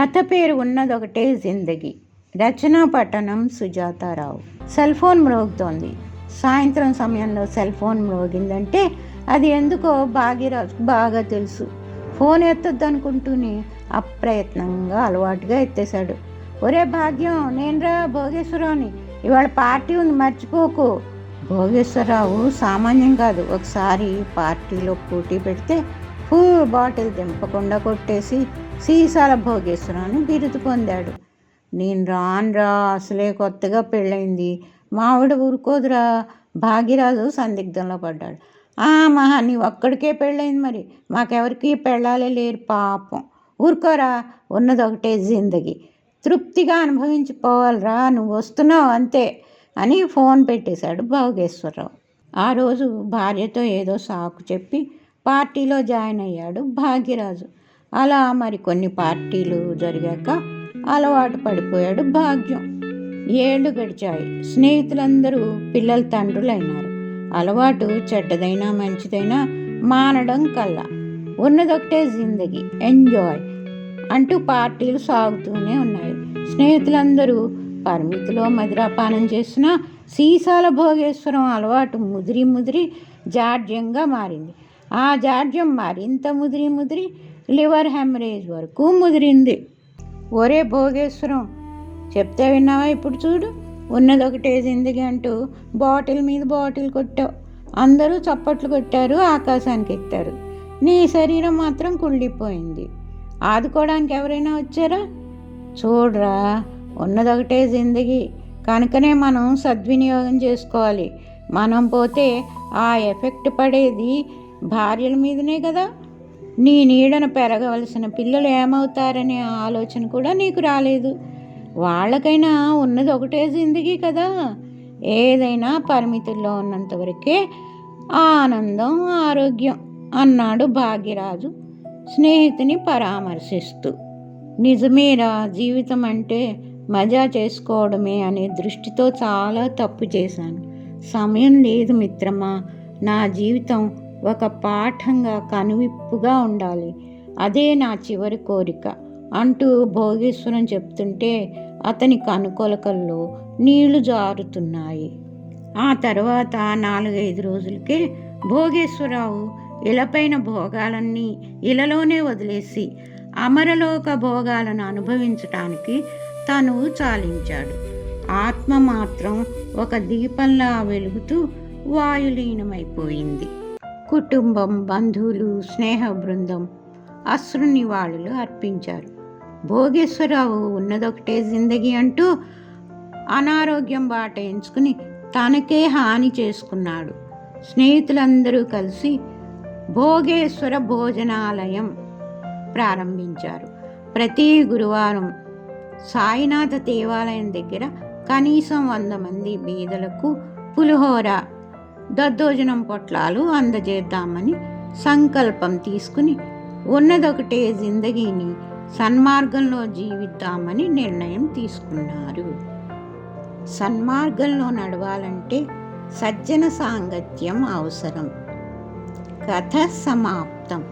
కథ పేరు ఉన్నదొకటే జిందగీ. రచనా పఠనం సుజాతారావు. Cell phone మ్రోగుతోంది. సాయంత్రం సమయంలో సెల్ ఫోన్ మ్రోగిందంటే అది ఎందుకో భాగ్యరాజుకు బాగా తెలుసు. ఫోన్ ఎత్తొద్దనుకుంటూనే అప్రయత్నంగా అలవాటుగా ఎత్తేశాడు. ఒరే భాగ్యం, నేనురా భోగేశ్వరరావుని, ఇవాళ పార్టీ ఉంది మర్చిపోకు. భోగేశ్వరరావు సామాన్యం కాదు. ఒకసారి పార్టీలో పోటీ పెడితే ఫుల్ బాటిల్ దింపకుండా కొట్టేసి సీసాల భోగేశ్వరరావుని బిరుదు పొందాడు. నేను రానురా, అసలే కొత్తగా పెళ్ళైంది, మావిడ ఊరుకోదురా. భాగ్యరాజు సందిగ్ధంలో పడ్డాడు. మహా నీ ఒక్కడికే పెళ్ళైంది, మరి మాకెవరికి పెళ్ళాలే లేరు పాపం. ఊరుకోరా, ఉన్నదొకటే జిందగీ, తృప్తిగా అనుభవించిపోవాలిరా, నువ్వు వస్తున్నావు అంతే అని ఫోన్ పెట్టేశాడు భోగేశ్వరరావు. ఆ రోజు భార్యతో ఏదో సాకు చెప్పి పార్టీలో జాయిన్ అయ్యాడు భాగ్యరాజు. అలా మరి కొన్ని పార్టీలు జరిగాక అలవాటు పడిపోయాడు భాగ్యం. ఏళ్ళు గడిచాయి. స్నేహితులందరూ పిల్లల తండ్రులైనారు. అలవాటు చెడ్డదైనా మంచిదైనా మానడం కల్లా. ఉన్నదొకటే జిందగీ, ఎంజాయ్ అంటూ పార్టీలు సాగుతూనే ఉన్నాయి. స్నేహితులందరూ పరిమితిలో మదిరాపానం చేసిన సీసాల భోగేశ్వరం అలవాటు ముదిరి జాడ్యంగా మారింది. ఆ జాడ్యం మరింత ముదిరి లివర్ హెమరేజ్ వరకు ముదిరింది. ఒరే భోగేశ్వరం, చెప్తే విన్నావా? ఇప్పుడు చూడు, ఉన్నదొకటే జిందగీ అంటూ బాటిల్ మీద బాటిల్ కొట్టావు. అందరూ చప్పట్లు కొట్టారు, ఆకాశానికి ఎత్తారు. నీ శరీరం మాత్రం కుళ్ళిపోయింది. ఆదుకోవడానికి ఎవరైనా వచ్చారా? చూడరా, ఉన్నదొకటే జిందగీ కనుకనే మనం సద్వినియోగం చేసుకోవాలి. మనం పోతే ఆ ఎఫెక్ట్ పడేది భార్యల మీదనే కదా. నీ నీడను పెరగవలసిన పిల్లలు ఏమవుతారనే ఆలోచన కూడా నీకు రాలేదు. వాళ్ళకైనా ఉన్నది ఒకటే జిందగీ కదా. ఏదైనా పరిమితుల్లో ఉన్నంతవరకే ఆనందం, ఆరోగ్యం అన్నాడు భాగ్యరాజు స్నేహితుని పరామర్శిస్తూ. నిజమేరా, జీవితం అంటే మజా చేసుకోవడమే అనే దృష్టితో చాలా తప్పు చేశాను. సమయం లేదు మిత్రమా. నా జీవితం ఒక పాఠంగా కనువిప్పుగా ఉండాలి. అదే నా చివరి కోరిక అంటూ భోగేశ్వరం చెప్తుంటే అతని కనుకొలకల్లో నీళ్లు జారుతున్నాయి. ఆ తర్వాత 4-5 రోజులకే భోగేశ్వరరావు ఇలపైన భోగాలన్నీ ఇలలోనే వదిలేసి అమరలోక భోగాలను అనుభవించటానికి తను చాలించాడు. ఆత్మ మాత్రం ఒక దీపంలా వెలుగుతూ వాయులీనమైపోయింది. కుటుంబం, బంధువులు, స్నేహ బృందం అశ్రు నివాళులు అర్పించారు. భోగేశ్వరరావు ఉన్నదొకటే జిందగీ అంటూ అనారోగ్యం బాట ఎంచుకుని తనకే హాని చేసుకున్నాడు. స్నేహితులందరూ కలిసి భోగేశ్వర భోజనాలయం ప్రారంభించారు. ప్రతి గురువారం సాయినాథ దేవాలయం దగ్గర కనీసం 100 మంది బీదలకు పులిహోర, దద్దోజనం పొట్లాలు అందజేద్దామని సంకల్పం తీసుకుని ఉన్నదొకటే జిందగీని సన్మార్గంలో జీవిద్దామని నిర్ణయం తీసుకున్నారు. సన్మార్గంలో నడవాలంటే సజ్జన సాంగత్యం అవసరం. కథ సమాప్తం.